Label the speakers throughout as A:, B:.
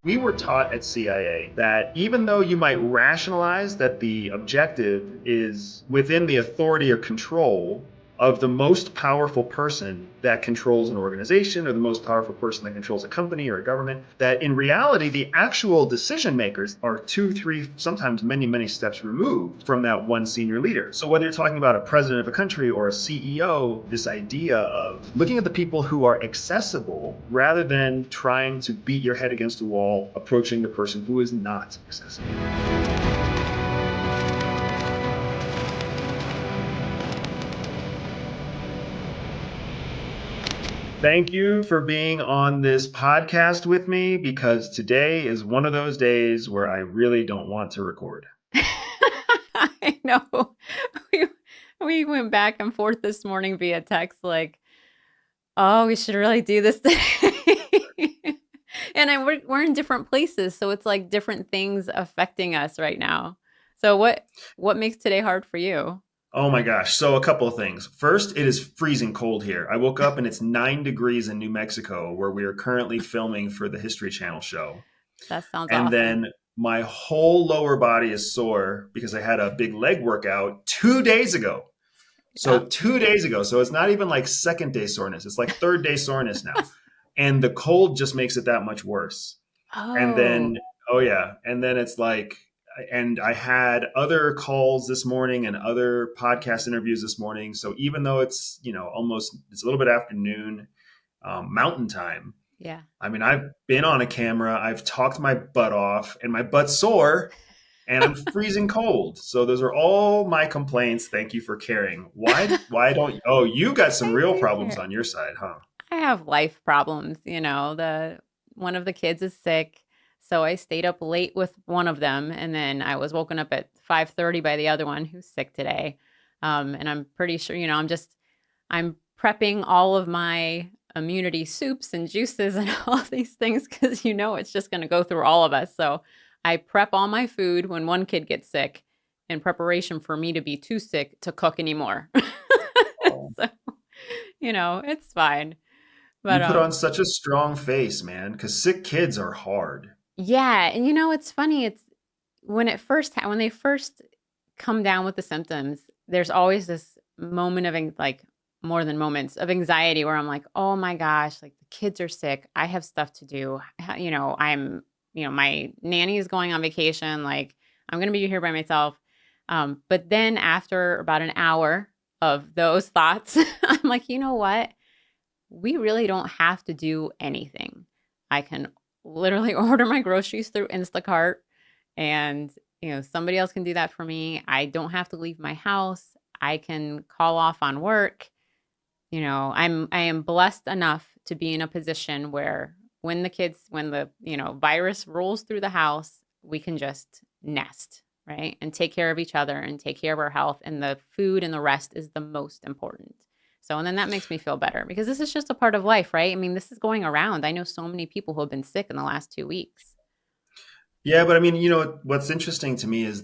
A: We were taught at CIA that even though you might rationalize that the objective is within the authority or control of the most powerful person that controls an organization or the most powerful person that controls a company or a government, that in reality, the actual decision makers are 2, 3, sometimes many, many steps removed from that one senior leader. So whether you're talking about a president of a country or a CEO, this idea of looking at the people who are accessible rather than trying to beat your head against a wall, approaching the person who is not accessible. Thank you for being on this podcast with me, because today is one of those days where I really don't want to record.
B: I know. We we went back and forth this morning via text, like, oh, we should really do this today. We're in different places, so it's like different things affecting us right now. So what makes today hard for you?
A: Oh my gosh. So a couple of things. First, it is freezing cold here. I woke up and it's 9 degrees in New Mexico, where we are currently filming for the History Channel show.
B: That sounds
A: And
B: awesome.
A: then my whole lower body is sore because I had a big leg workout 2 days ago.
B: Yeah.
A: So 2 days ago. So it's not even like second day soreness. It's like third day soreness now. And the cold just makes it that much worse. And
B: Oh,
A: then, oh yeah. And then it's like, and I had other calls this morning and other podcast interviews this morning. So even though it's, almost, it's a little bit afternoon, mountain time,
B: yeah.
A: I mean, I've been on a camera, I've talked my butt off, and my butt's sore, and I'm freezing cold. So those are all my complaints. Thank you for caring. Why don't, oh, you got some
B: I
A: real
B: do
A: problems
B: care.
A: on your side, huh?
B: I have life problems, the one of the kids is sick, so I stayed up late with one of them, and then I was woken up at 5:30 by the other one who's sick today. And I'm pretty sure, I'm prepping all of my immunity soups and juices and all these things because it's just going to go through all of us. So I prep all my food when one kid gets sick in preparation for me to be too sick to cook anymore.
A: Oh,
B: So, it's fine.
A: you
B: But
A: put on such a strong face, man, because sick kids are hard.
B: yeah, and it's funny. It's when they first come down with the symptoms, there's always this moment of like more than moments of anxiety where I'm like, oh my gosh, like the kids are sick. I have stuff to do. My nanny is going on vacation. Like I'm gonna be here by myself. But then after about an hour of those thoughts, I'm like, you know what? We really don't have to do anything. I can literally order my groceries through Instacart and somebody else can do that for me. I don't have to leave my house. I can call off on work. I am blessed enough to be in a position where when the virus rolls through the house, we can just nest, right? And take care of each other and take care of our health, and the food and the rest is the most important. So, and then that makes me feel better because this is just a part of life, right? I mean, this is going around. I know so many people who have been sick in the last 2 weeks.
A: Yeah, but I mean, what's interesting to me is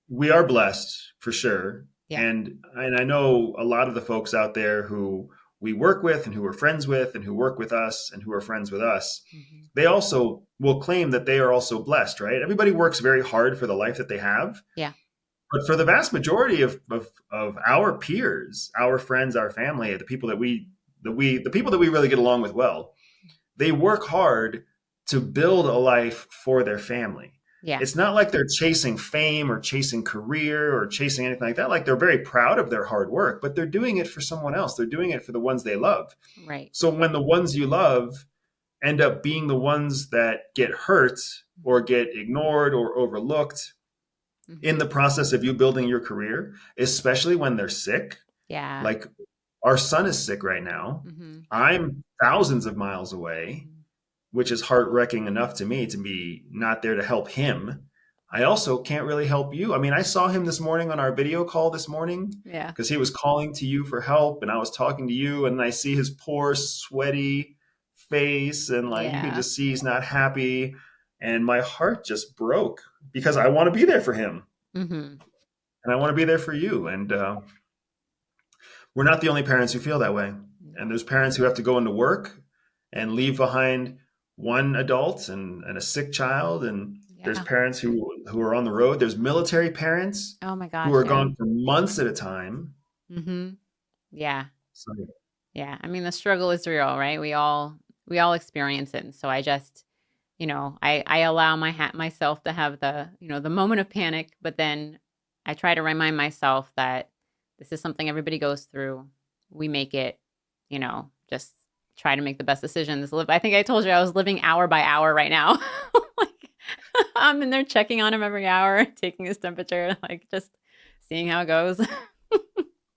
A: we are blessed for sure.
B: Yeah.
A: And I know a lot of the folks out there who we work with and who are friends with and who work with us and who are friends with us,
B: Hmm.
A: they also will claim that they are also blessed, right? Everybody works very hard for the life that they have.
B: Yeah.
A: But for the vast majority of our peers, our friends, our family, the people that we really get along with well, they work hard to build a life for their family.
B: Yeah.
A: It's not like they're chasing fame or chasing career or chasing anything like that. Like they're very proud of their hard work, but they're doing it for someone else. They're doing it for the ones they love.
B: Right.
A: So when the ones you love end up being the ones that get hurt or get ignored or overlooked in
B: Hmm.
A: the process of you building your career, especially when they're sick,
B: Yeah.
A: like our son is sick right now.
B: Hmm.
A: I'm thousands of miles away, which is heart wrecking enough to me to be not there to help him. I also can't really help you. I mean, I saw him this morning on our video call this morning
B: Yeah.
A: because he was calling to you for help and I was talking to you, and I see his poor, sweaty face, and like you can
B: Yeah.
A: just see he's not happy. And my heart just broke because I want to be there for him
B: Hmm.
A: and I want to be there for you. And we're not the only parents who feel that way. And
B: No.
A: there's parents who have to go into work and leave behind one adult and a sick child, and there's
B: Yeah.
A: parents who are on the road. There's military parents
B: Oh my
A: who
B: gosh.
A: are
B: Yeah.
A: gone for months at a time.
B: Mm-hmm. Yeah.
A: So
B: Yeah. I mean, the struggle is real, right? We all experience it. And so I just, I allow myself to have the moment of panic, but then I try to remind myself that this is something everybody goes through. We make it, just try to make the best decisions. I think I told you I was living hour by hour right now. Like, I'm in there checking on him every hour, taking his temperature, like just seeing how it goes.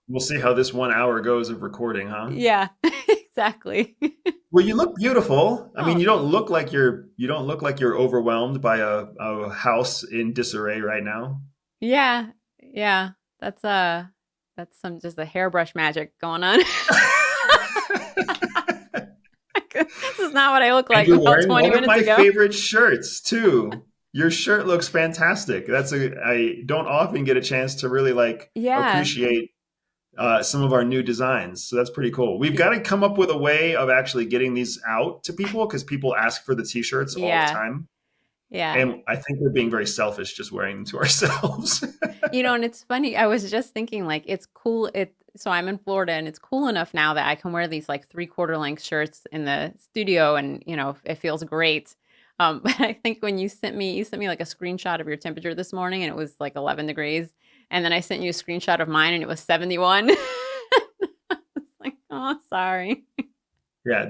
A: we'll see how this 1 hour goes of recording, huh?
B: Yeah, exactly.
A: Well, you look beautiful. I mean,
B: Oh, thanks.
A: you don't look like you're overwhelmed by a house in disarray right now.
B: Yeah. Yeah. That's that's some just a hairbrush magic going on. This is not what I look
A: And
B: like
A: you're
B: about
A: wearing
B: 20
A: one of
B: minutes
A: my
B: ago.
A: favorite shirts too. Your shirt looks fantastic. I don't often get a chance to really like
B: Yeah.
A: appreciate some of our new designs. So that's pretty cool. We've
B: Y-
A: got to come up with a way of actually getting these out to people because people ask for the t-shirts all the
B: Yeah.
A: time.
B: Yeah.
A: And I think we're being very selfish just wearing them to ourselves.
B: And it's funny. I was just thinking like it's cool. So I'm in Florida and it's cool enough now that I can wear these like 3/4 length shirts in the studio and it feels great. But I think when you sent me like a screenshot of your temperature this morning and it was like 11 degrees. And then I sent you a screenshot of mine and it was 71. It's like, oh, sorry.
A: Yeah,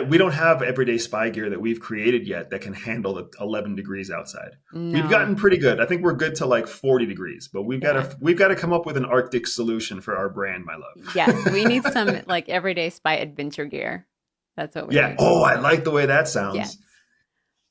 A: we don't have everyday spy gear that we've created yet that can handle the 11 degrees outside. We've
B: No.
A: gotten pretty good. I think we're good to like 40 degrees, but
B: Yeah.
A: we've got to come up with an Arctic solution for our brand, my
B: Yes. We need
A: love.
B: some like everyday spy adventure gear. That's what we
A: Yeah.
B: need.
A: Oh, I like the way that
B: Yes.
A: sounds.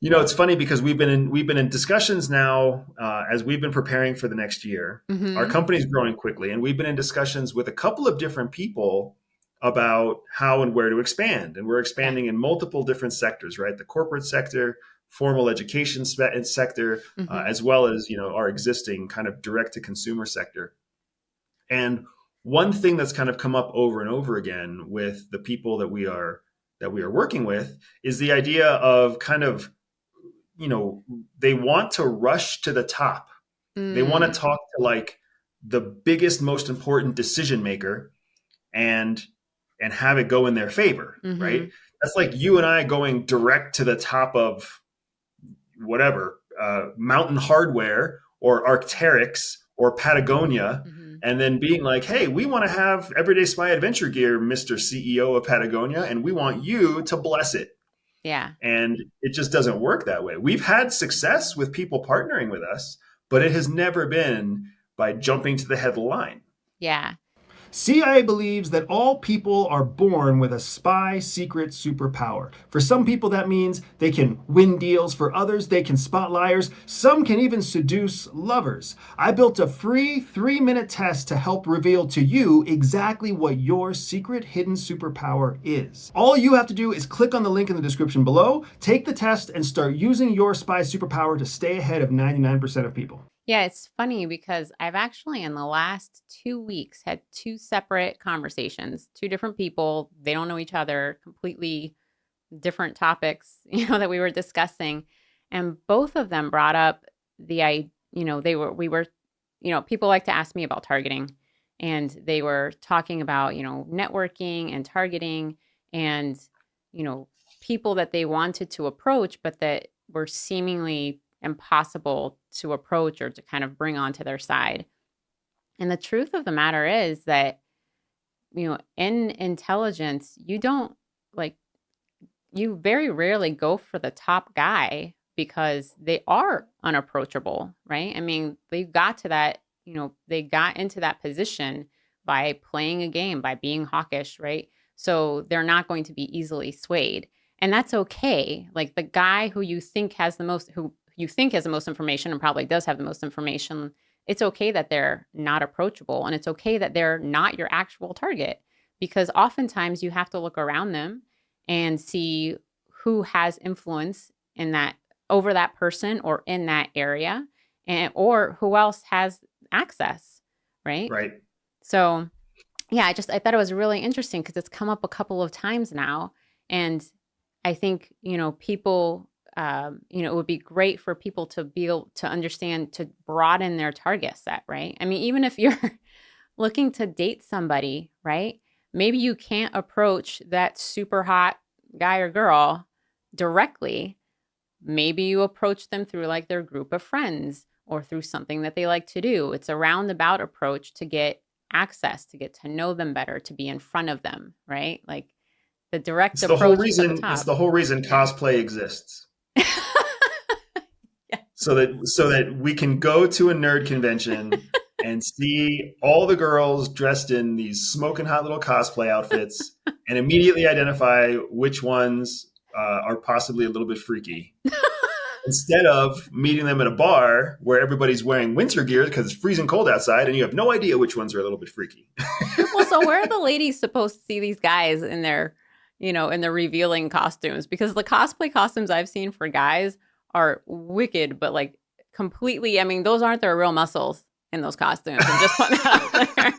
A: You know, it's funny because we've been in discussions now as we've been preparing for the next year. Our
B: Mm-hmm.
A: company's growing quickly, and we've been in discussions with a couple of different people about how and where to expand. And we're
B: Yeah.
A: expanding in multiple different sectors, right? The corporate sector, formal education sector,
B: Mm-hmm.
A: as well as our existing kind of direct to consumer sector. And one thing that's kind of come up over and over again with the people that we are working with is the idea of kind of they want to rush to the top. They want to
B: Mm.
A: talk to like the biggest, most important decision maker and have it go in their favor,
B: Mm-hmm.
A: right? That's like you and I going direct to the top of whatever Mountain Hardware or Arcteryx or Patagonia,
B: Mm-hmm.
A: and then being like, "Hey, we want to have Everyday Spy Adventure Gear, Mister CEO of Patagonia, and we want you to bless it."
B: Yeah.
A: And it just doesn't work that way. We've had success with people partnering with us, but it has never been by jumping to the head of the line.
B: Yeah.
C: CIA believes that all people are born with a spy secret superpower. For some people, that means they can win deals. For others, they can spot liars. Some can even seduce lovers. I built a free 3-minute test to help reveal to you exactly what your secret hidden superpower is. All you have to do is click on the link in the description below, take the test, and start using your spy superpower to stay ahead of 99% of people.
B: Yeah, it's funny because I've actually in the last 2 weeks had two separate conversations, two different people. They don't know each other, completely different topics, that we were discussing. And both of them brought up people like to ask me about targeting. And they were talking about, networking and targeting and, you know, people that they wanted to approach, but that were seemingly impossible to approach or to kind of bring onto their side. And the truth of the matter is that, in intelligence, like, you very rarely go for the top guy because they are unapproachable, right? I mean, they got into that position by playing a game, by being hawkish, right? So they're not going to be easily swayed. And that's okay. Like the guy who you think has the most information and probably does have the most information, it's okay that they're not approachable and it's okay that they're not your actual target because oftentimes you have to look around them and see who has influence in that over that person or in that area and or who else has access, right?
A: Right.
B: So yeah, I thought it was really interesting because it's come up a couple of times now. And I think, people, it would be great for people to be able to understand, to broaden their target set, right? I mean, even if you're looking to date somebody, right? Maybe you can't approach that super hot guy or girl directly. Maybe you approach them through like their group of friends or through something that they like to do. It's a roundabout approach to get access, to get to know them better, to be in front of them, right? Like the direct approach is at the top.
A: It's the whole reason cosplay exists.
B: Yeah.
A: So that we can go to a nerd convention and see all the girls dressed in these smoking hot little cosplay outfits and immediately identify which ones are possibly a little bit freaky. Instead of meeting them at a bar where everybody's wearing winter gear because it's freezing cold outside and you have no idea which ones are a little bit freaky.
B: Well, so where are the ladies supposed to see these guys in their, in their revealing costumes? Because the cosplay costumes I've seen for guys are wicked, but like completely, I mean, those aren't their real muscles in those costumes. I'm just putting that out there.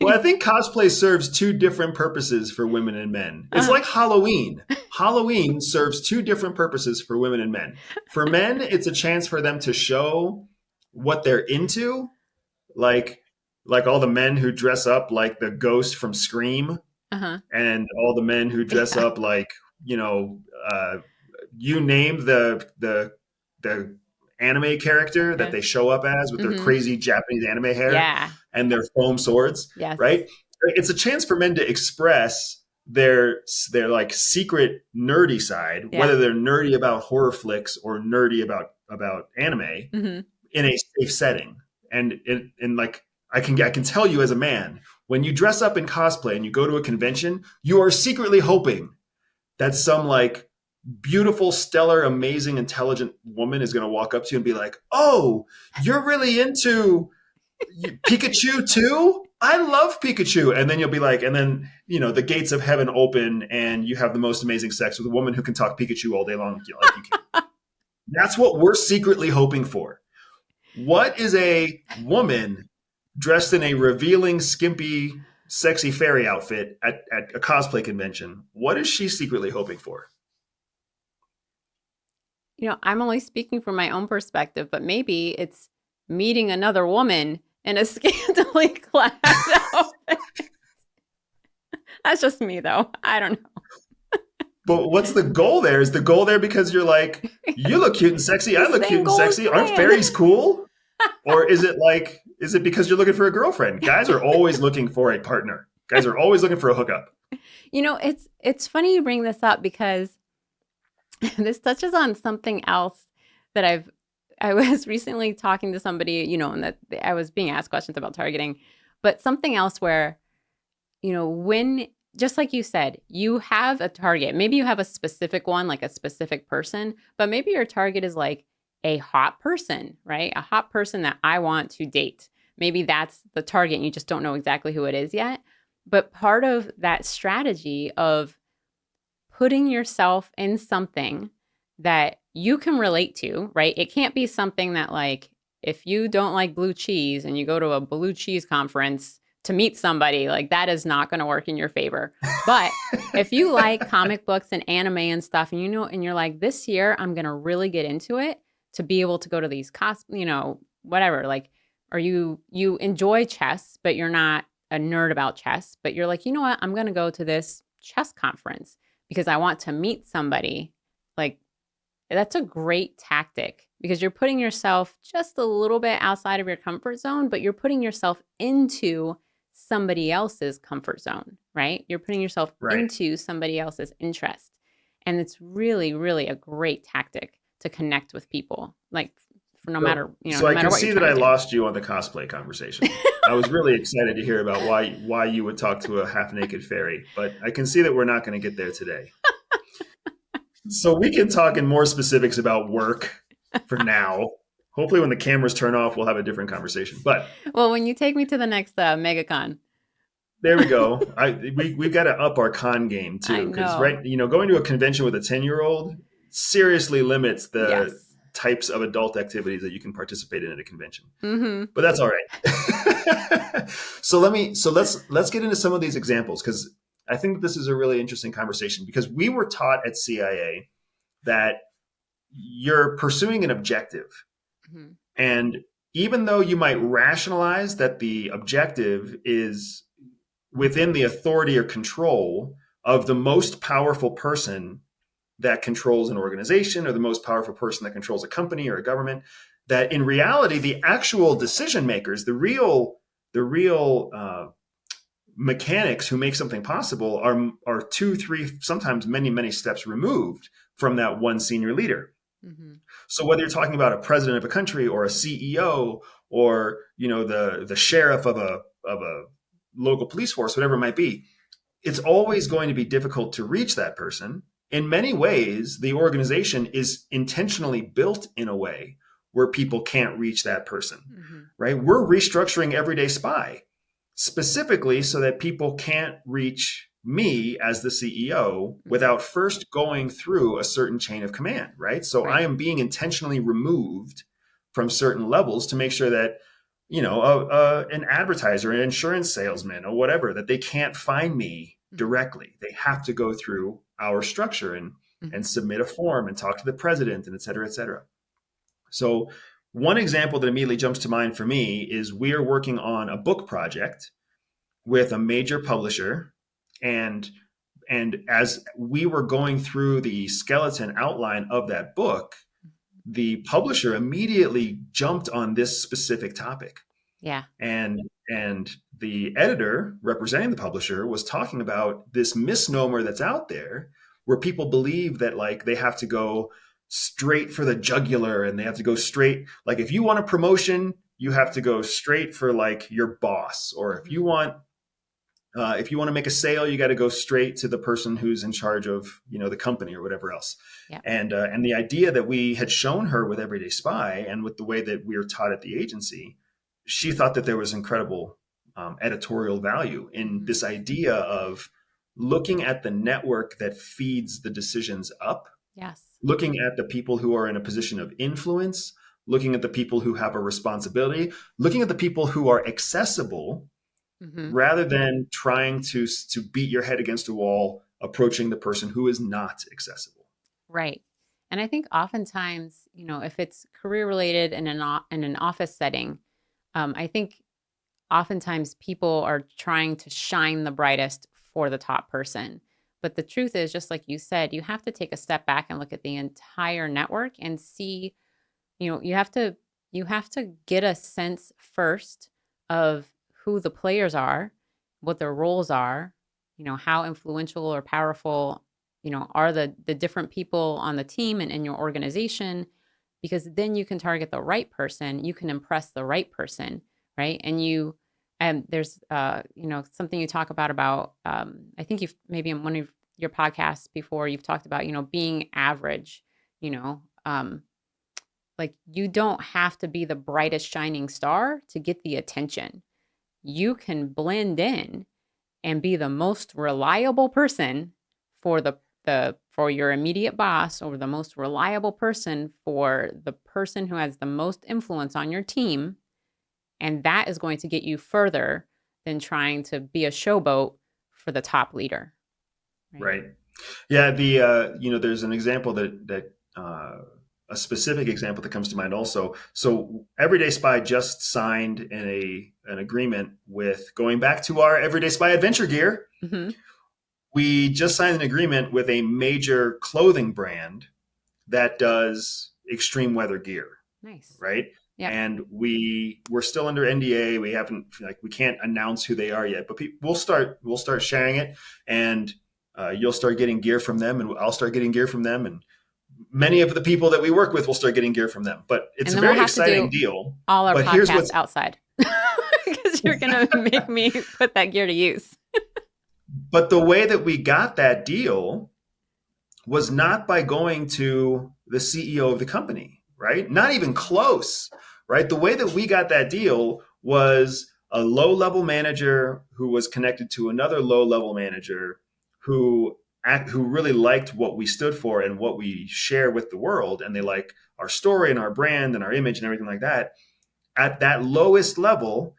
A: Well, I think cosplay serves two different purposes for women and men. It's like Halloween. Halloween serves two different purposes for women and men. For men, it's a chance for them to show what they're into, like all the men who dress up like the ghost from Scream, and all the men who dress up like, you name the anime character that they show up as with their crazy Japanese anime hair and their foam swords, right? It's a chance for men to express their like secret nerdy side, whether they're nerdy about horror flicks or nerdy about anime in a safe setting. And like I can tell you as a man, when you dress up in cosplay and you go to a convention, you are secretly hoping that some like beautiful, stellar, amazing, intelligent woman is going to walk up to you and be like, "Oh, you're really into Pikachu too? I love Pikachu." And then you'll be like, and then, the gates of heaven open and you have the most amazing sex with a woman who can talk Pikachu all day long. Like you can. That's what we're secretly hoping for. What is a woman dressed in a revealing, skimpy, sexy fairy outfit at a cosplay convention? What is she secretly hoping for?
B: I'm only speaking from my own perspective, but maybe it's meeting another woman in a scantily clad outfit. That's just me, though. I don't know.
A: But what's the goal there? Is the goal there because you're like, you look cute and sexy, I look cute and sexy, aren't fairies cool? Or is it because you're looking for a girlfriend? Guys are always looking for a partner. Guys are always looking for a hookup.
B: It's funny you bring this up because this touches on something else that I was recently talking to somebody, and that I was being asked questions about targeting, but something else where, when, just like you said, you have a target, maybe you have a specific one, like a specific person, but maybe your target is like a hot person, right? A hot person that I want to date. Maybe that's the target and you just don't know exactly who it is yet. But part of that strategy of putting yourself in something that you can relate to, right? It can't be something that like, if you don't like blue cheese and you go to a blue cheese conference to meet somebody, like that is not going to work in your favor. But if you like comic books and anime and stuff, and and you're like, this year I'm going to really get into it to be able to go to these whatever, like, or you enjoy chess, but you're not a nerd about chess, but you're like, you know what? I'm going to go to this chess conference because I want to meet somebody. Like, that's a great tactic because you're putting yourself just a little bit outside of your comfort zone, but you're putting yourself into somebody else's comfort zone, right? You're putting yourself into somebody else's interest. And it's really, really a great tactic to connect with people, like for no matter,
A: So
B: no
A: I
B: matter
A: can
B: what
A: see
B: you're
A: that
B: trying
A: I
B: to do.
A: lost you on the cosplay conversation. I was really excited to hear about why you would talk to a half-naked fairy, but I can see that we're not going to get there today. So we can talk in more specifics about work for now. Hopefully when the cameras turn off, we'll have a different conversation. But
B: well, when you take me to the next MegaCon.
A: There we go. We've got to up our con game too. Because going to a convention with a 10-year-old seriously limits the types of adult activities that you can participate in at a convention. But that's all right. So let's get into some of these examples because I think this is a really interesting conversation because we were taught at CIA that you're pursuing an objective.
B: Mm-hmm.
A: And even though you might rationalize that the objective is within the authority or control of the most powerful person that controls an organization or the most powerful person that controls a company or a government, that in reality, the actual decision makers, the real mechanics who make something possible are 2, 3, sometimes many steps removed from that one senior leader.
B: Mm-hmm.
A: So whether you're talking about a president of a country or a CEO or the sheriff of a local police force, whatever it might be, it's always going to be difficult to reach that person. In many ways, the organization is intentionally built in a way where people can't reach that person,
B: Mm-hmm.
A: right? We're restructuring Everyday Spy specifically so that people can't reach me as the CEO without first going through a certain chain of command, right? So
B: Right.
A: I am being intentionally removed from certain levels to make sure that, an advertiser, an insurance salesman or whatever, that they can't find me directly. They have to go through our structure and submit a form and talk to the president and et cetera, et cetera. So one example that immediately jumps to mind for me is we are working on a book project with a major publisher, and as we were going through the skeleton outline of that book, the publisher immediately jumped on this specific topic.
B: Yeah.
A: And the editor representing the publisher was talking about this misnomer that's out there where people believe that like they have to go straight for the jugular and they have to go straight. Like if you want a promotion, you have to go straight for like your boss, or if you want to make a sale, you got to go straight to the person who's in charge of, the company or whatever else.
B: Yep.
A: And the idea that we had shown her with Everyday Spy and with the way that we were taught at the agency, she thought that there was incredible editorial value in this idea of looking at the network that feeds the decisions up.
B: Yes.
A: Looking at the people who are in a position of influence, looking at the people who have a responsibility, looking at the people who are accessible, rather than trying to beat your head against a wall, approaching the person who is not accessible.
B: Right. And I think oftentimes, if it's career related in an office setting, I think oftentimes people are trying to shine the brightest for the top person. But the truth is, just like you said, you have to take a step back and look at the entire network and see, you have to get a sense first of who the players are, what their roles are, how influential or powerful, are the different people on the team and in your organization, because then you can target the right person, you can impress the right person, right? And there's something you talk about I think you've maybe in one of your podcasts before, you've talked about, being average, like you don't have to be the brightest shining star to get the attention. You can blend in and be the most reliable person for for your immediate boss, or the most reliable person for the person who has the most influence on your team. And that is going to get you further than trying to be a showboat for the top leader.
A: Right. Yeah. There's an example that a specific example that comes to mind also. So Everyday Spy just signed an agreement with, going back to our Everyday Spy adventure gear. Mm-hmm. We just signed an agreement with a major clothing brand that does extreme weather gear.
B: Nice.
A: Right.
B: Yeah.
A: And we're still under NDA. We can't announce who they are yet, but we'll start sharing it, and you'll start getting gear from them, and I'll start getting gear from them, and many of the people that we work with will start getting gear from them. But it's a very exciting deal.
B: All our podcasts outside, because you're going to make me put that gear to use.
A: But the way that we got that deal was not by going to the CEO of the company, right? Not even close, right? The way that we got that deal was a low-level manager who was connected to another low-level manager who really liked what we stood for and what we share with the world. And they like our story and our brand and our image and everything like that. At that lowest level,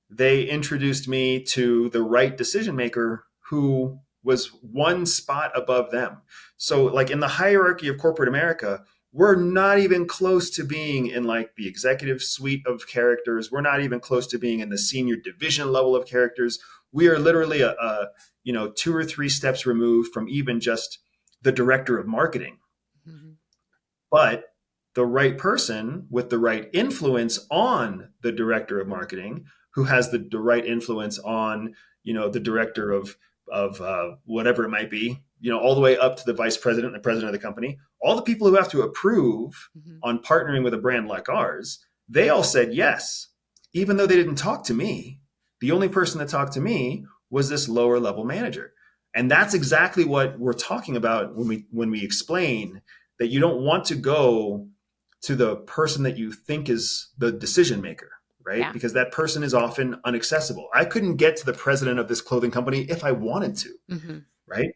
A: they introduced me to the right decision maker who was one spot above them. So like in the hierarchy of corporate America, we're not even close to being in like the executive suite of characters. We're not even close to being in the senior division level of characters. We are literally a 2 or 3 steps removed from even just the director of marketing.
B: Mm-hmm.
A: But the right person with the right influence on the director of marketing, who has the right influence on, the director of whatever it might be, all the way up to the vice president and the president of the company, all the people who have to approve
B: Mm-hmm.
A: on partnering with a brand like ours, they all said yes, even though they didn't talk to me. The only person that talked to me was this lower level manager. And that's exactly what we're talking about when we explain that you don't want to go to the person that you think is the decision maker, right?
B: Yeah.
A: Because that person is often inaccessible. I couldn't get to the president of this clothing company if I wanted to,
B: Mm-hmm.
A: right?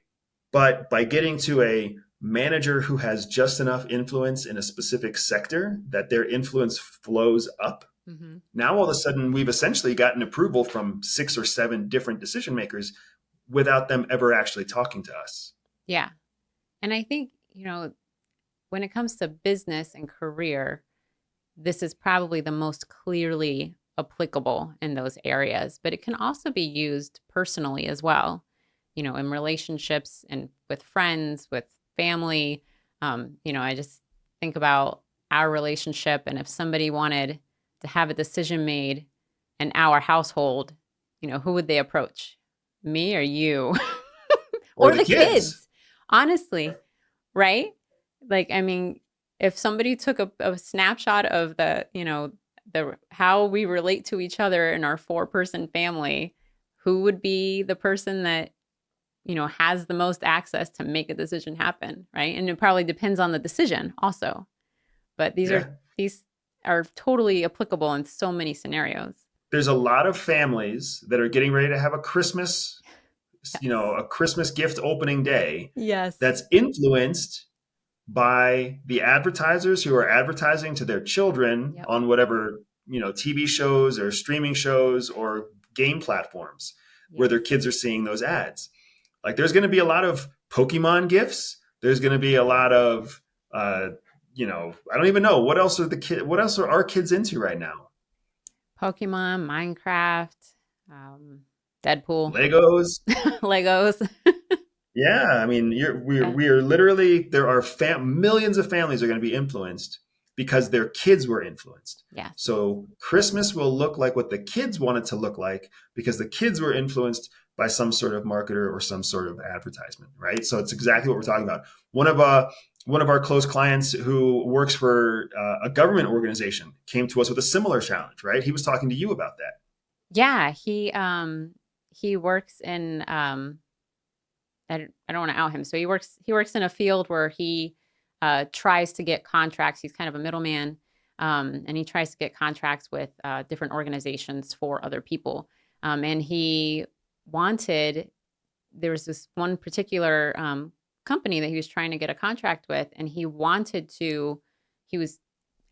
A: But by getting to a manager who has just enough influence in a specific sector that their influence flows up,
B: Mm-hmm.
A: now all of a sudden we've essentially gotten approval from 6 or 7 different decision makers without them ever actually talking to us.
B: Yeah. And I think, when it comes to business and career, this is probably the most clearly applicable in those areas, but it can also be used personally as well, in relationships and with friends, with family. I just think about our relationship, and if somebody wanted to have a decision made in our household, who would they approach? Me or you?
A: Or
B: Or
A: the
B: the
A: kids.
B: kids, honestly, right? Like, I mean, if somebody took a snapshot of the how we relate to each other in our 4-person family, who would be the person that, has the most access to make a decision happen, right? And it probably depends on the decision also. But these are totally applicable in so many scenarios.
A: There's a lot of families that are getting ready to have a Christmas, a Christmas gift opening day
B: Yes.
A: that's influenced by the advertisers who are advertising to their children
B: Yep.
A: on whatever, TV shows or streaming shows or game platforms where their kids are seeing those ads. Like there's going to be a lot of Pokemon gifts. There's going to be a lot of, I don't even know what else are our kids into right now?
B: Pokemon, Minecraft, Deadpool,
A: Legos.
B: Legos.
A: Yeah, I mean, we are literally, there are millions of families are going to be influenced because their kids were influenced.
B: Yes.
A: So Christmas will look like what the kids want it to look like because the kids were influenced by some sort of marketer or some sort of advertisement, right? So it's exactly what we're talking about. One of our close clients who works for a government organization came to us with a similar challenge, right? He was talking to you about that.
B: Yeah, he works in I don't want to out him. So he works in a field where he tries to get contracts. He's kind of a middleman, and he tries to get contracts with different organizations for other people. And there was this one particular company that he was trying to get a contract with, and he was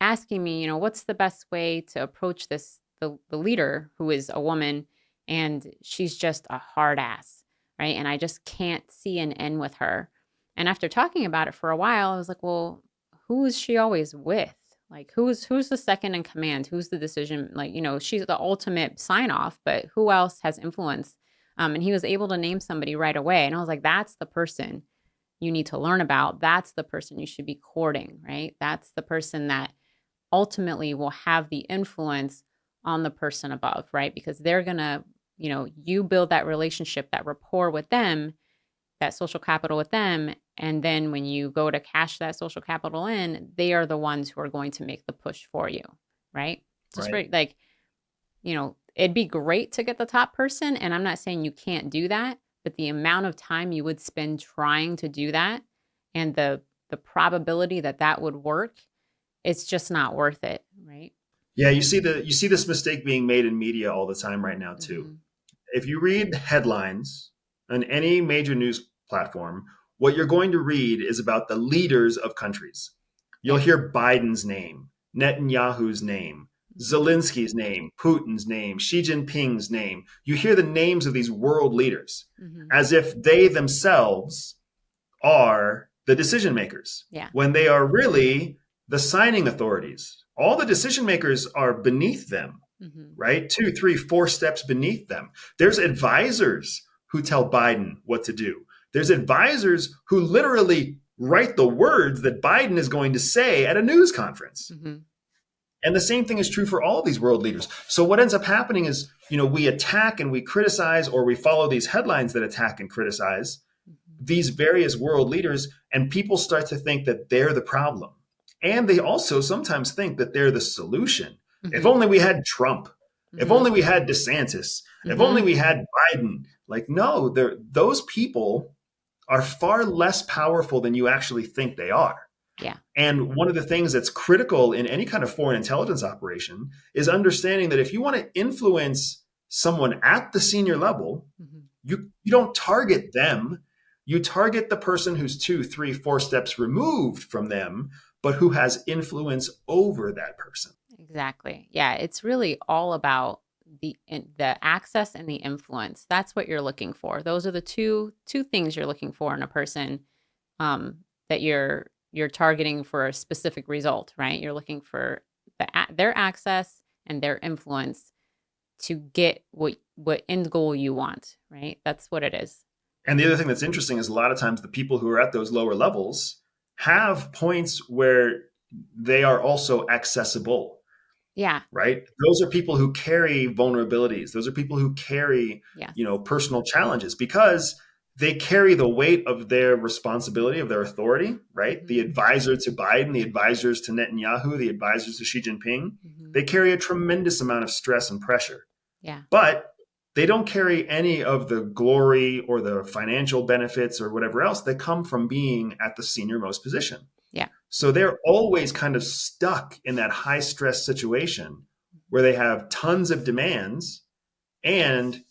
B: asking me, what's the best way to approach the leader, who is a woman, and she's just a hard ass, right? And I just can't see an end with her. And after talking about it for a while, I was like, well, who is she always with? Like, who's the second in command? Who's the decision? Like, she's the ultimate sign off, but who else has influence? And he was able to name somebody right away. And I was like, that's the person you need to learn about. That's the person you should be courting, right? That's the person that ultimately will have the influence on the person above, right? Because they're going to, you build that relationship, that rapport with them, that social capital with them. And then when you go to cash that social capital in, they are the ones who are going to make the push for you, right? Just
A: Right.
B: like, it'd be great to get the top person. And I'm not saying you can't do that, but the amount of time you would spend trying to do that and the probability that would work, it's just not worth it, right?
A: Yeah, you see this mistake being made in media all the time right now too.
B: Mm-hmm.
A: If you read headlines on any major news platform, what you're going to read is about the leaders of countries. You'll hear Biden's name, Netanyahu's name,
C: Zelensky's name, Putin's name, Xi Jinping's name. You hear the names of these world leaders
B: Mm-hmm.
C: as if they themselves are the decision makers,
B: Yeah.
C: when they are really the signing authorities. All the decision makers are beneath them,
B: Mm-hmm.
C: right? 2, 3, 4 steps beneath them. There's advisors who tell Biden what to do. There's advisors who literally write the words that Biden is going to say at a news conference.
B: Mm-hmm.
C: And the same thing is true for all these world leaders. So what ends up happening is, we attack and we criticize, or we follow these headlines that attack and criticize these various world leaders, and people start to think that they're the problem. And they also sometimes think that they're the solution.
B: Mm-hmm.
C: If only we had Trump.
B: Mm-hmm.
C: If only we had DeSantis. If
B: Mm-hmm.
C: only we had Biden. Like, no, those people are far less powerful than you actually think they are.
B: Yeah.
C: And one of the things that's critical in any kind of foreign intelligence operation is understanding that if you want to influence someone at the senior level,
B: Mm-hmm.
C: you don't target them. You target the person who's 2, 3, 4 steps removed from them, but who has influence over that person.
B: Exactly. Yeah. It's really all about the access and the influence. That's what you're looking for. Those are the two things you're looking for in a person, that you're targeting for a specific result, right? You're looking for their access and their influence to get what end goal you want, right? That's what it is.
C: And the other thing that's interesting is a lot of times the people who are at those lower levels have points where they are also accessible.
B: Yeah.
C: Right? Those are people who carry vulnerabilities. Those are people who carry,
B: Yes.
C: Personal challenges, because they carry the weight of their responsibility, of their authority, right?
B: Mm-hmm.
C: The advisor to Biden, the advisors to Netanyahu, the advisors to Xi Jinping,
B: Mm-hmm.
C: they carry a tremendous amount of stress and pressure.
B: Yeah.
C: But they don't carry any of the glory or the financial benefits or whatever else that come from being at the senior most position.
B: Yeah.
C: So they're always kind of stuck in that high stress situation where they have tons of demands and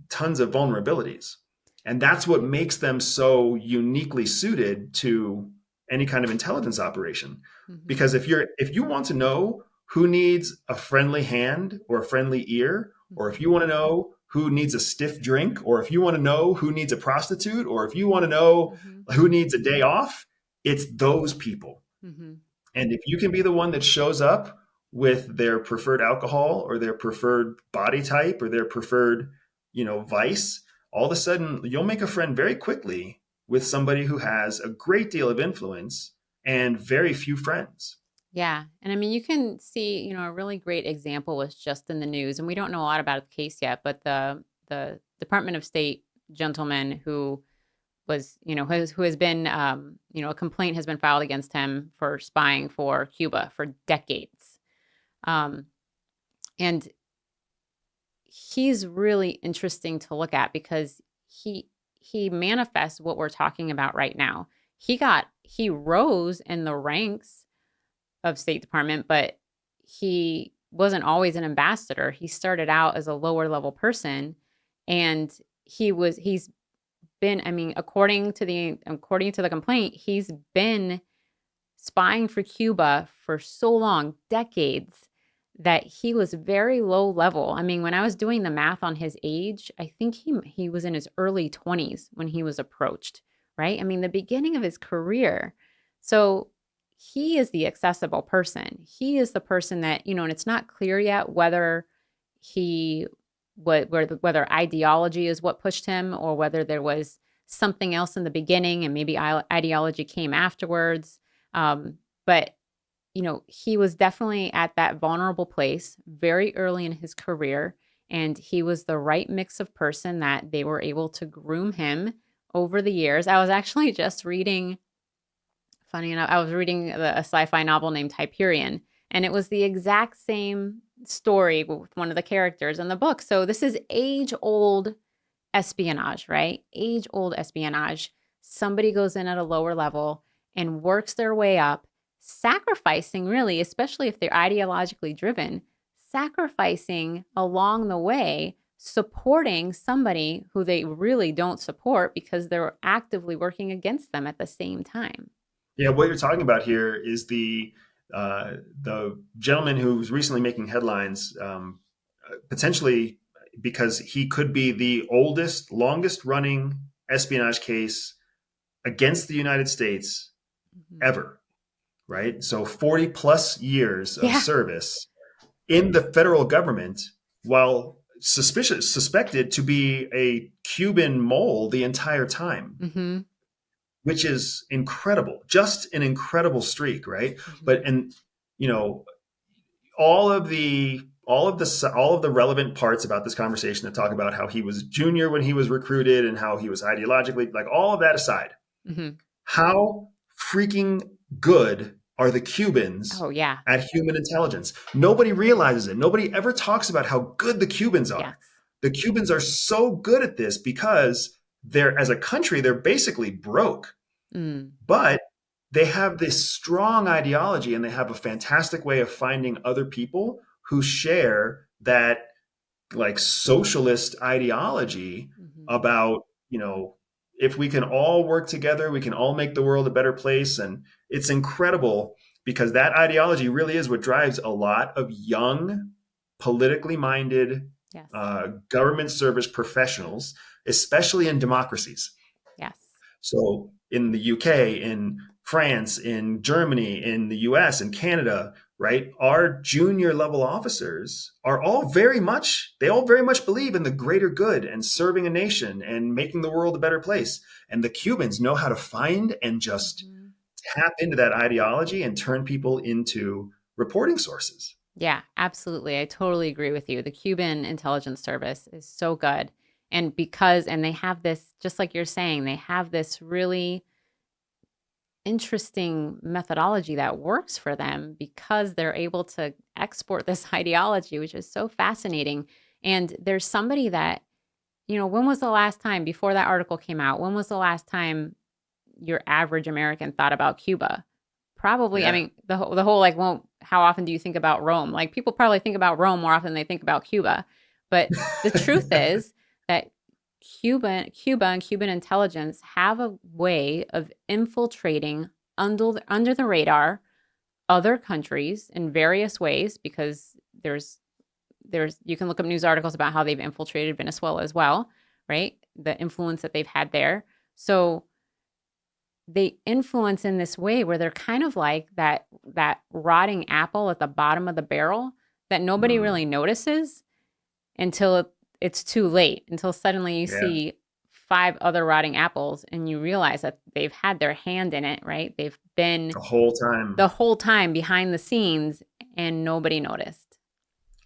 C: tons of vulnerabilities. And that's what makes them so uniquely suited to any kind of intelligence operation.
B: Mm-hmm.
C: Because if you want to know who needs a friendly hand or a friendly ear, or if you want to know who needs a stiff drink, or if you want to know who needs a prostitute, or if you want to know
B: Mm-hmm.
C: who needs a day off, it's those people.
B: Mm-hmm.
C: And if you can be the one that shows up with their preferred alcohol or their preferred body type or their preferred, vice, all of a sudden you'll make a friend very quickly with somebody who has a great deal of influence and very few friends.
B: Yeah. And I mean, you can see, a really great example was just in the news, and we don't know a lot about the case yet, but the Department of State gentleman who was, who has been, a complaint has been filed against him for spying for Cuba for decades. And he's really interesting to look at because he manifests what we're talking about right now. He rose in the ranks of State Department, but he wasn't always an ambassador. He started out as a lower level person, and he's been, according to the complaint, he's been spying for Cuba for so long, decades, that he was very low level. When I was doing the math on his age, I think he was in his early 20s when he was approached, right? the beginning of his career. So he is the accessible person. He is the person that, and it's not clear yet whether whether ideology is what pushed him or whether there was something else in the beginning and maybe ideology came afterwards. But he was definitely at that vulnerable place very early in his career, and he was the right mix of person that they were able to groom him over the years. I was actually just reading, funny enough, I was reading a sci-fi novel named Hyperion, and it was the exact same story with one of the characters in the book. So this is age-old espionage, right? Age-old espionage. Somebody goes in at a lower level and works their way up, sacrificing, really, especially if they're ideologically driven, sacrificing along the way, supporting somebody who they really don't support because they're actively working against them at the same time.
C: Yeah, what you're talking about here is the
A: the gentleman who's recently making headlines, potentially because he could be the oldest, longest running espionage case against the United States ever, right? So 40 plus years of
B: Yeah.
A: service in the federal government, while suspected to be a Cuban mole the entire time,
B: Mm-hmm.
A: which is incredible, just an incredible streak, right?
B: Mm-hmm.
A: But, and, you know, all of the relevant parts about this conversation that talk about how he was junior when he was recruited and how he was ideologically, like, all of that aside,
B: Mm-hmm.
A: how freaking good are the Cubans
B: Oh, yeah.
A: at human intelligence? Nobody realizes it. Nobody ever talks about how good the Cubans are.
B: Yes.
A: The Cubans are so good at this because they're, as a country, they're basically broke.
B: Mm.
A: But they have this strong ideology, and they have a fantastic way of finding other people who share that, like, socialist ideology
B: Mm-hmm.
A: about, you know, if we can all work together, we can all make the world a better place. And it's incredible because that ideology really is what drives a lot of young, politically minded
B: Yes.
A: government service professionals, especially in democracies.
B: Yes.
A: So in the UK, in France, in Germany, in the US, in Canada, right? Our junior level officers are all very much believe in the greater good and serving a nation and making the world a better place. And the Cubans know how to find and just
B: Mm-hmm.
A: tap into that ideology and turn people into reporting sources.
B: Yeah, absolutely. I totally agree with you. The Cuban intelligence service is so good. And they have this, just like you're saying, they have this really interesting methodology that works for them because they're able to export this ideology, which is so fascinating. And there's somebody that, when was the last time, before that article came out, when was the last time your average American thought about Cuba? Probably, I mean, the whole like, well, how often do you think about Rome? Like, people probably think about Rome more often than they think about Cuba. But the truth is that Cuba and Cuban intelligence have a way of infiltrating under the radar other countries in various ways, because there's you can look up news articles about how they've infiltrated Venezuela as well, right? The influence that they've had there. So they influence in this way where they're kind of like that rotting apple at the bottom of the barrel that nobody really notices until it's too late, until suddenly you see 5 other rotting apples and you realize that they've had their hand in it, right? They've been the whole time behind the scenes and nobody noticed.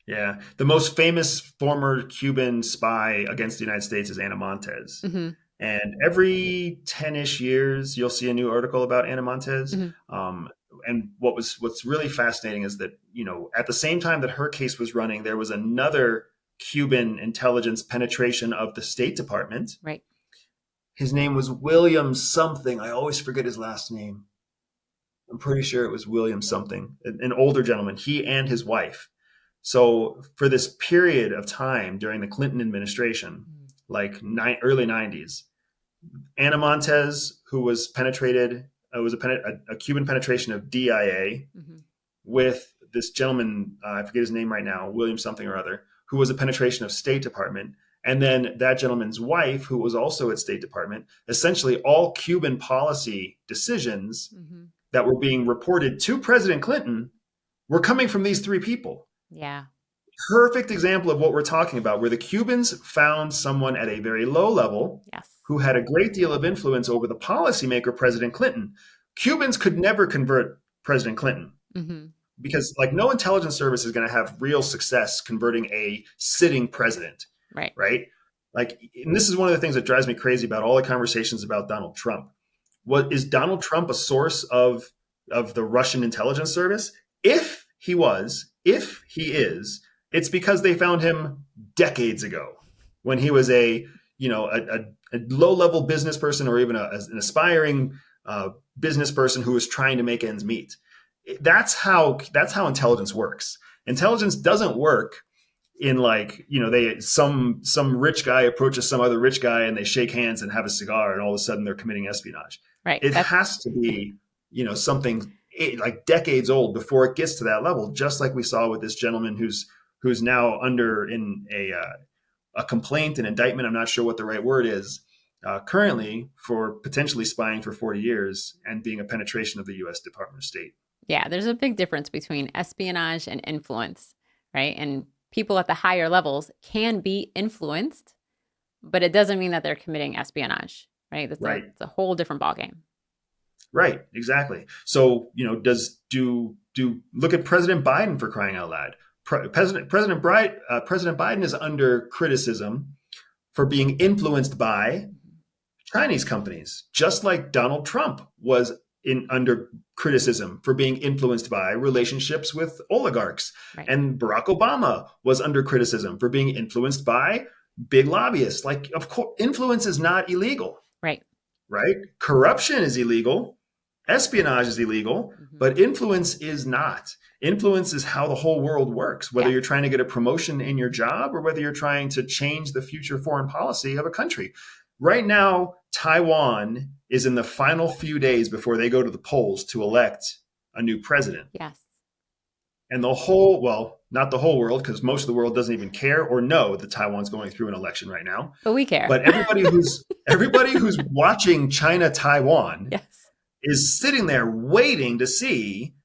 A: Yeah. The most famous former Cuban spy against the United States is Ana Montes.
B: Mm-hmm.
A: And every 10-ish years, you'll see a new article about Ana Montes.
B: Mm-hmm.
A: And what's really fascinating is that, at the same time that her case was running, there was another Cuban intelligence penetration of the State Department.
B: Right.
A: His name was William something. I always forget his last name. I'm pretty sure it was William something, an older gentleman, he and his wife. So for this period of time during the Clinton administration, like early 90s, Ana Montes, who was penetrated, was a Cuban penetration of DIA with this gentleman, I forget his name right now, William something or other, who was a penetration of State Department. And then that gentleman's wife, who was also at State Department. Essentially all Cuban policy decisions that were being reported to President Clinton were coming from these 3 people.
B: Yeah.
A: Perfect example of what we're talking about, where the Cubans found someone at a very low level who had a great deal of influence over the policymaker, President Clinton. Cubans could never convert President Clinton because, like, no intelligence service is going to have real success converting a sitting president. Right. Like, and this is one of the things that drives me crazy about all the conversations about Donald Trump. What is Donald Trump a source of the Russian intelligence service? If he is, it's because they found him decades ago when he was a low-level business person, or even an aspiring business person who was trying to make ends meet. That's how intelligence works. Intelligence doesn't work in, like, some rich guy approaches some other rich guy and they shake hands and have a cigar and all of a sudden they're committing espionage.
B: Right.
A: It has to be, something
C: like decades old before it gets to that level, just like we saw with this gentleman who's now under in a complaint, an indictment. I'm not sure what the right word is currently for potentially spying for 40 years and being a penetration of the U.S. Department of State.
B: Yeah, there's a big difference between espionage and influence, right? And people at the higher levels can be influenced, but it doesn't mean that they're committing espionage, right?
C: Right.
B: It's a whole different ballgame.
C: Right, exactly. So, do look at President Biden, for crying out loud. President Biden is under criticism for being influenced by Chinese companies, just like Donald Trump was under criticism for being influenced by relationships with oligarchs.
B: Right.
C: And Barack Obama was under criticism for being influenced by big lobbyists. Like, of course, influence is not illegal.
B: Right.
C: Right? Corruption is illegal. Espionage is illegal, but influence is not. Influence is how the whole world works, whether you're trying to get a promotion in your job or whether you're trying to change the future foreign policy of a country. Right now, Taiwan is in the final few days before they go to the polls to elect a new president.
B: Yes.
C: And the whole, well, not the whole world, because most of the world doesn't even care or know that Taiwan's going through an election right now.
B: But we care.
C: But everybody who's watching China-Taiwan is sitting there waiting to see,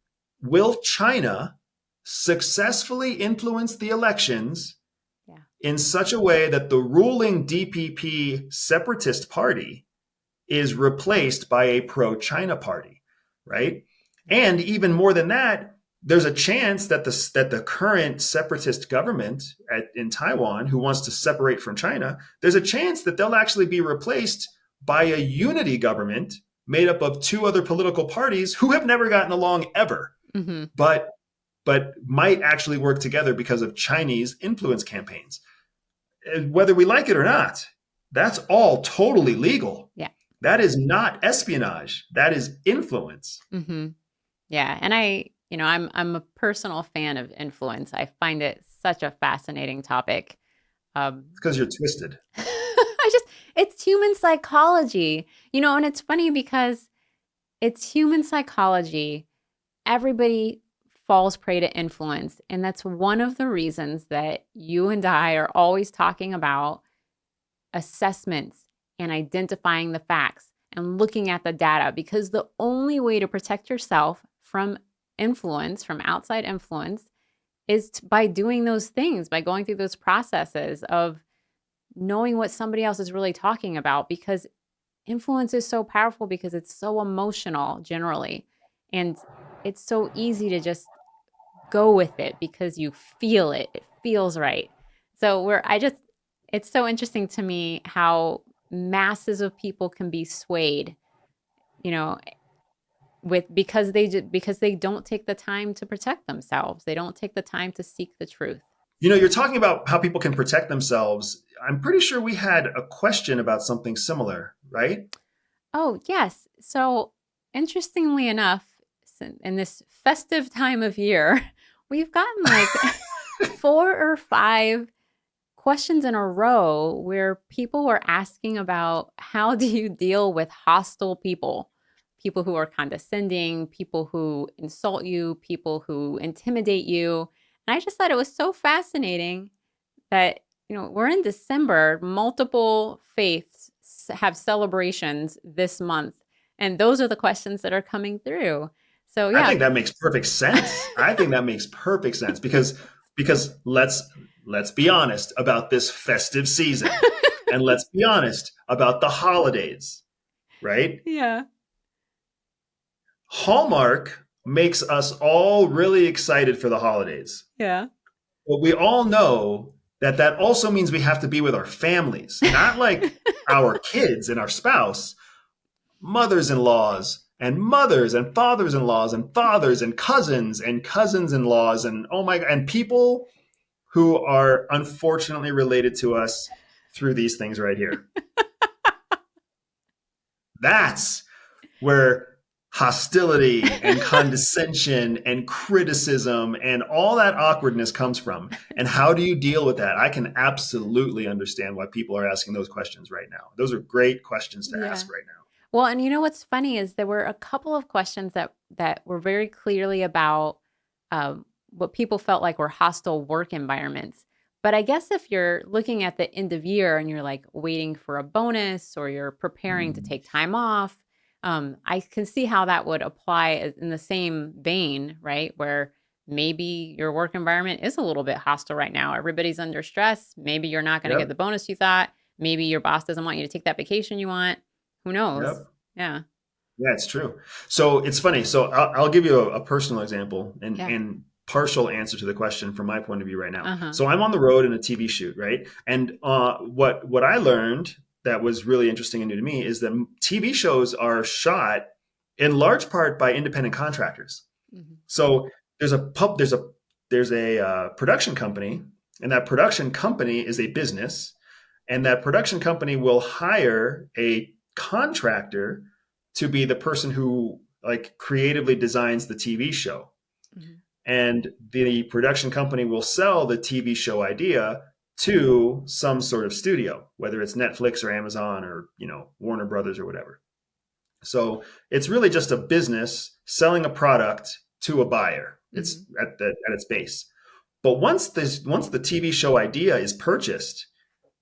C: will China successfully influence the elections in such a way that the ruling DPP separatist party is replaced by a pro-China party, right? And even more than that, there's a chance that the current separatist government in Taiwan, who wants to separate from China, there's a chance that they'll actually be replaced by a unity government made up of two other political parties who have never gotten along ever, but might actually work together because of Chinese influence campaigns. Whether we like it or not, that's all totally legal.
B: Yeah.
C: That is not espionage. That is influence.
B: Yeah. And I'm a personal fan of influence. I find it such a fascinating topic.
C: Because you're twisted.
B: It's human psychology, and it's funny because it's human psychology. Everybody falls prey to influence. And that's one of the reasons that you and I are always talking about assessments and identifying the facts and looking at the data, because the only way to protect yourself from influence, from outside influence, is by doing those things, by going through those processes of knowing what somebody else is really talking about, because influence is so powerful because it's so emotional generally. And it's so easy to just go with it because you feel it. It feels right. So it's so interesting to me how masses of people can be swayed, because they don't take the time to protect themselves. They don't take the time to seek the truth.
C: You're talking about how people can protect themselves. I'm pretty sure we had a question about something similar, right?
B: Oh, yes. So interestingly enough, in this festive time of year, we've gotten like 4 or 5 questions in a row where people were asking about how do you deal with hostile people who are condescending, people who insult you, people who intimidate you. And I just thought it was so fascinating that, we're in December, multiple faiths have celebrations this month. And those are the questions that are coming through. So, yeah.
C: I think that makes perfect sense. because let's be honest about this festive season and let's be honest about the holidays, right?
B: Yeah.
C: Hallmark makes us all really excited for the holidays.
B: Yeah.
C: But we all know that also means we have to be with our families, not like our kids and our spouse, mothers-in-laws and mothers and fathers-in-laws and fathers and cousins-in-laws and people who are unfortunately related to us through these things right here. That's where hostility and condescension and criticism and all that awkwardness comes from. And how do you deal with that? I can absolutely understand why people are asking those questions right now. Those are great questions to ask right now.
B: Well, and you know what's funny is there were a couple of questions that were very clearly about what people felt like were hostile work environments. But I guess if you're looking at the end of year and you're like waiting for a bonus or you're preparing to take time off, I can see how that would apply in the same vein, right? Where maybe your work environment is a little bit hostile right now. Everybody's under stress. Maybe you're not going to get
A: Yep.
B: the bonus you thought. Maybe your boss doesn't want you to take that vacation you want. Who knows?
A: Yep.
B: Yeah.
A: Yeah, it's true. So it's funny. So I'll give you a personal example
B: Yeah.
A: and partial answer to the question from my point of view right now.
B: Uh-huh.
A: So I'm on the road in a TV shoot, right? And what I learned that was really interesting and new to me is that TV shows are shot in large part by independent contractors.
B: Mhm.
A: So there's a production company, and that production company is a business, and that production company will hire a contractor to be the person who like creatively designs the TV show.
B: Mhm.
A: And the production company will sell the TV show idea to some sort of studio, whether it's Netflix or Amazon or, Warner Brothers or whatever. So it's really just a business selling a product to a buyer. It's
B: Mhm.
A: at its base. But once the TV show idea is purchased,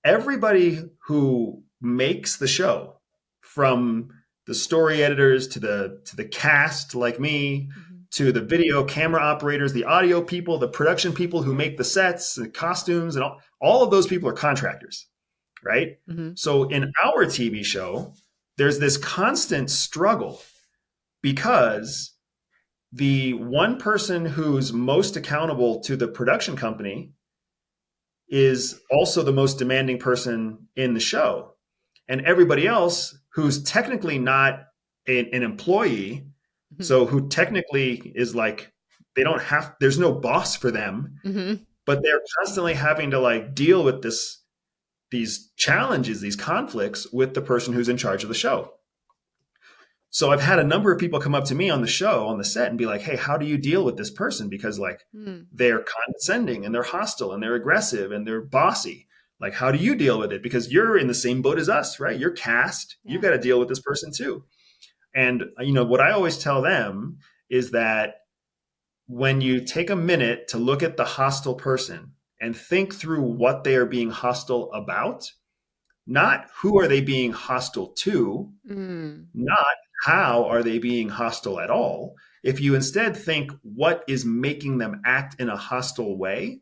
A: everybody who makes the show, from the story editors to the cast like me,
B: Mhm.
A: to the video camera operators, the audio people, the production people who make the sets, the costumes, and all of those people are contractors, right?
B: Mhm.
A: So in our TV show, there's this constant struggle because the one person who's most accountable to the production company is also the most demanding person in the show. And everybody else who's technically not an employee,
B: Mhm.
A: so who technically is like, there's no boss for them,
B: Mhm.
A: but they're constantly having to like deal with these challenges, these conflicts with the person who's in charge of the show. So I've had a number of people come up to me on the show, on the set, and be like, "Hey, how do you deal with this person? Because like
B: Mm.
A: they're condescending and they're hostile and they're aggressive and they're bossy. Like, how do you deal with it? Because you're in the same boat as us, right? You're cast. You've
B: Yeah.
A: got to deal with this person too." And what I always tell them is that when you take a minute to look at the hostile person and think through what they are being hostile about, not who are they being hostile to,
B: Mm.
A: not how are they being hostile at all. If you instead think what is making them act in a hostile way,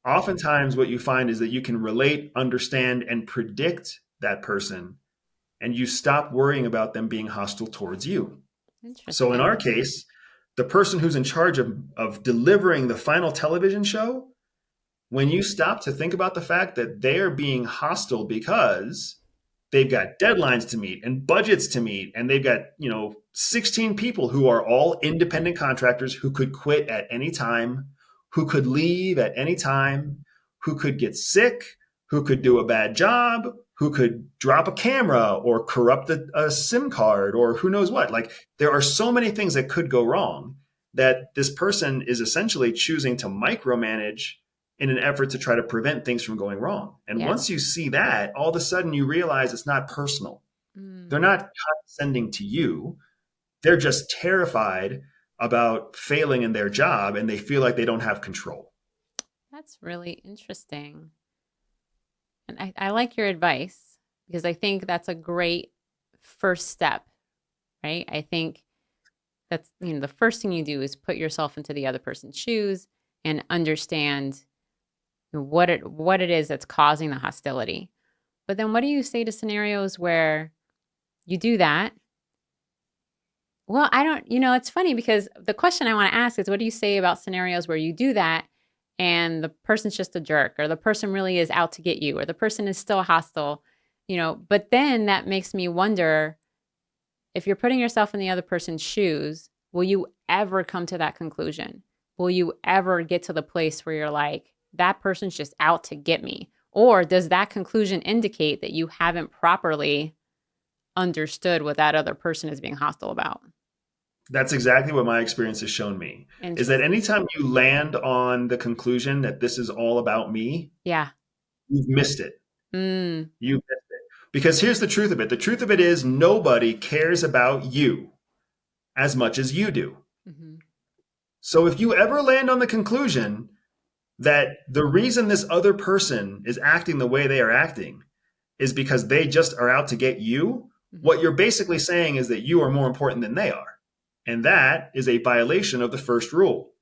A: oftentimes what you find is that you can relate, understand, and predict that person, and you stop worrying about them being hostile towards you. So in our
B: Interesting.
A: case, the person who's in charge of delivering the final television show, when you stop to think about the fact that they are being hostile because they've got deadlines to meet and budgets to meet, and they've got 16 people who are all independent contractors who could quit at any time, who could leave at any time, who could get sick, who could do a bad job, who could drop a camera or corrupt a SIM card or who knows what. Like, there are so many things that could go wrong that this person is essentially choosing to micromanage in an effort to try to prevent things from going wrong. And
B: Yeah.
A: once you see that, all of a sudden you realize it's not personal. They're
B: Mm.
A: not condescending to you. They're just terrified about failing in their job, and they feel like they don't have control.
B: That's really interesting. And I like your advice because I think that's a great first step, right? I think that's, the first thing you do is put yourself into the other person's shoes and understand what it is that's causing the hostility. But then what do you say to scenarios where you do that? Well, I don't, it's funny because the question I want to ask is what do you say about scenarios where you do that and the person's just a jerk or the person really is out to get you or the person is still hostile, but then that makes me wonder if you're putting yourself in the other person's shoes, will you ever come to that conclusion? Will you ever get to the place where you're like, that person's just out to get me? Or does that conclusion indicate that you haven't properly understood what that other person is being hostile about?
A: That's exactly what my experience has shown me, is that
B: Interesting.
A: anytime you land on the conclusion that this is all about me,
B: Yeah.
A: you've missed it.
B: Mm.
A: You missed it. Because here's the truth of it. The truth of it is nobody cares about you as much as you do.
B: Mm-hmm.
A: So if you ever land on the conclusion that the reason this other person is acting the way they are acting is because they just are out to get you, what you're basically saying is that you are more important than they are. And that is a violation of the first rule,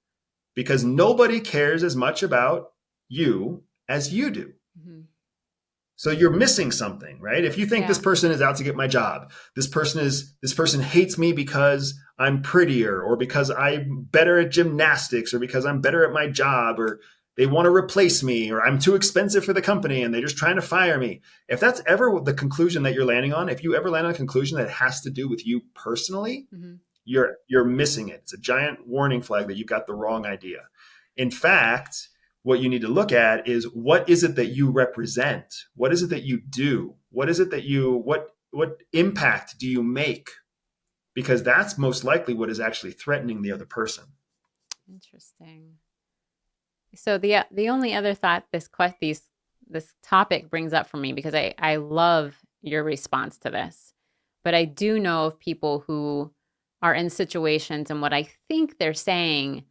A: because nobody cares as much about you as you do.
B: Mm-hmm.
A: So you're missing something, right? If you think this person is out to get my job, this person hates me because I'm prettier, or because I'm better at gymnastics, or because I'm better at my job, or they want to replace me, or I'm too expensive for the company and they're just trying to fire me. If that's ever the conclusion that you're landing on, if you ever land on a conclusion that has to do with you personally, you're missing it. It's a giant warning flag that you've got the wrong idea. In fact, what you need to look at is, what is it that you represent? What is it that you do? What is it that what impact do you make? Because that's most likely what is actually threatening the other person.
B: Interesting. So the only other thought this topic brings up for me, because I love your response to this, but I do know of people who are in situations, and what I think they're saying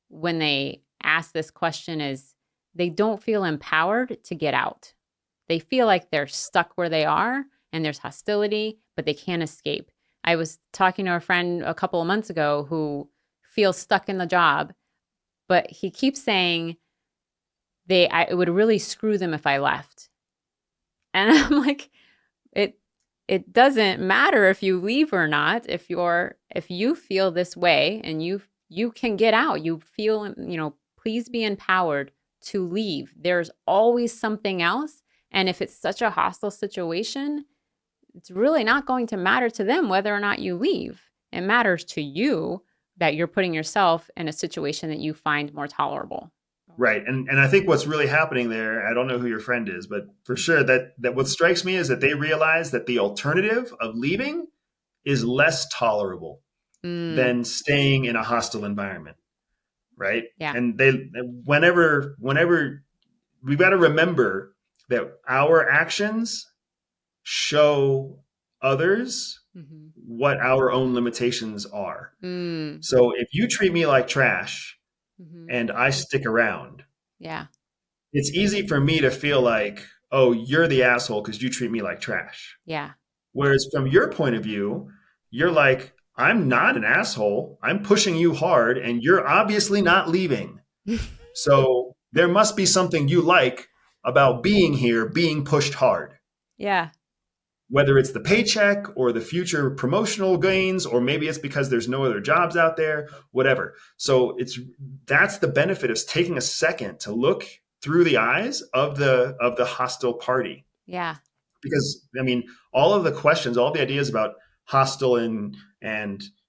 B: when they ask this question is they don't feel empowered to get out. They feel like they're stuck where they are and there's hostility, but they can't escape. I was talking to a friend a couple of months ago who feels stuck in the job, but he keeps saying it would really screw them if I left. And I'm like, it doesn't matter if you leave or not. If you feel this way and you can get out, you feel, please be empowered to leave. There's always something else. And if it's such a hostile situation, it's really not going to matter to them whether or not you leave. It matters to you that you're putting yourself in a situation that you find more tolerable.
A: Right. And I think what's really happening there, I don't know who your friend is, but for sure that what strikes me is that they realize that the alternative of leaving is less tolerable than staying in a hostile environment. Right.
B: Yeah.
A: And whenever we've got to remember that our actions show others what our own limitations are. So if you treat me like trash and I stick around, it's easy for me to feel like, oh, you're the asshole because you treat me like trash.
B: Yeah.
A: Whereas from your point of view, you're like, I'm not an asshole. I'm pushing you hard and you're obviously not leaving. So there must be something you like about being here, being pushed hard.
B: Yeah.
A: Whether it's the paycheck or the future promotional gains, or maybe it's because there's no other jobs out there, whatever. So that's the benefit of taking a second to look through the eyes of the hostile party.
B: Yeah.
A: Because all of the questions, all the ideas about hostile and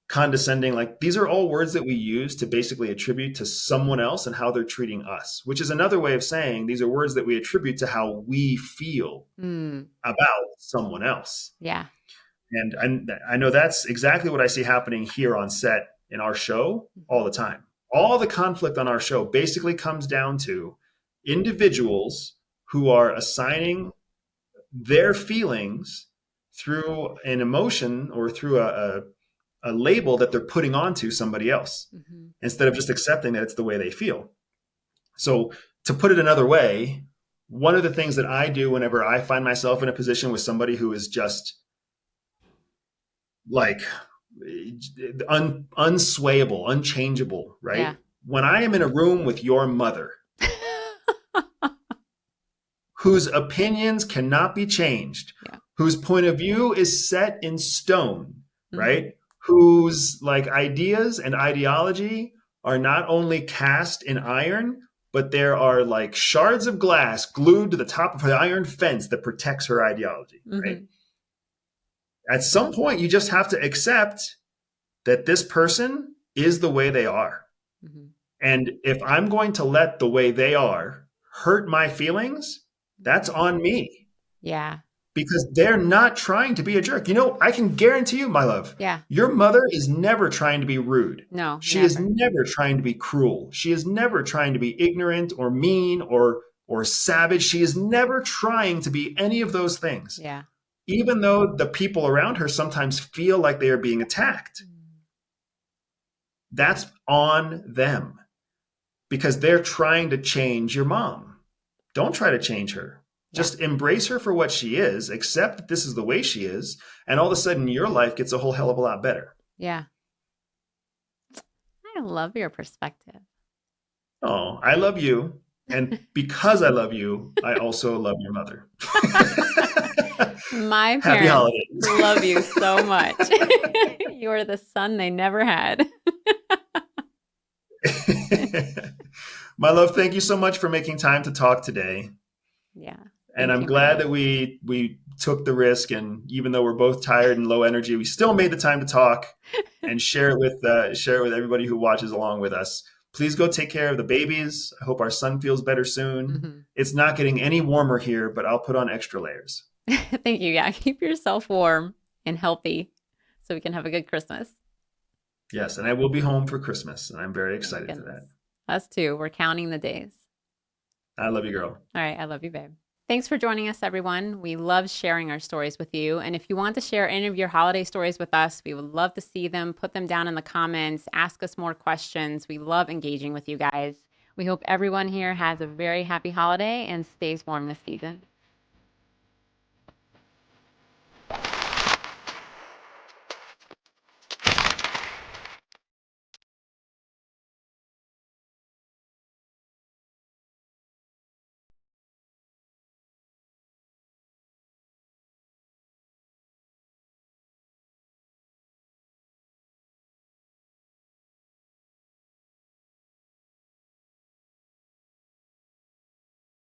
A: condescending, like these are all words that we use to basically attribute to someone else and how they're treating us, which is another way of saying these are words that we attribute to how we feel about someone else.
B: Yeah.
A: And I know that's exactly what I see happening here on set in our show all the time. All the conflict on our show basically comes down to individuals who are assigning their feelings through an emotion or through a label that they're putting onto somebody else instead of just accepting that it's the way they feel. So to put it another way, one of the things that I do whenever I find myself in a position with somebody who is just like unswayable, unchangeable, right? Yeah. When I am in a room with your mother, whose opinions cannot be changed, whose point of view is set in stone, right? Whose ideas and ideology are not only cast in iron, but there are like shards of glass glued to the top of the iron fence that protects her ideology, right? At some point, you just have to accept that this person is the way they are. And if I'm going to let the way they are hurt my feelings, that's on me.
B: Yeah.
A: Because they're not trying to be a jerk. I can guarantee you, my love.
B: Yeah.
A: Your mother is never trying to be rude.
B: No.
A: She is never trying to be cruel. She is never trying to be ignorant or mean or savage. She is never trying to be any of those things.
B: Yeah.
A: even though the people around her sometimes feel like they are being attacked. That's on them because they're trying to change your mom. Don't try to change her. Just embrace her for what she is, accept that this is the way she is, and all of a sudden your life gets a whole hell of a lot better.
B: Yeah. I love your perspective.
A: Oh, I love you. And because I love you, I also love your mother.
B: My
A: Happy
B: parents
A: holidays.
B: love you so much. You are the son they never had.
A: My love, thank you so much for making time to talk today.
B: Yeah.
A: And
B: Thank
A: I'm
B: you,
A: glad
B: my
A: that we took the risk, and even though we're both tired and low energy, we still made the time to talk and share it with everybody who watches along with us. Please go take care of the babies. I hope our son feels better soon.
B: Mhm.
A: It's not getting any warmer here, but I'll put on extra layers.
B: Thank you. Yeah. Keep yourself warm and healthy so we can have a good Christmas.
A: Yes, and I will be home for Christmas, and I'm very
B: Thank
A: excited for
B: goodness.
A: that.
B: Us too. We're counting the days.
A: I love you, girl.
B: All right. I love you, babe. Thanks for joining us, everyone. We love sharing our stories with you. And if you want to share any of your holiday stories with us, we would love to see them. Put them down in the comments. Ask us more questions. We love engaging with you guys. We hope everyone here has a very happy holiday and stays warm this season.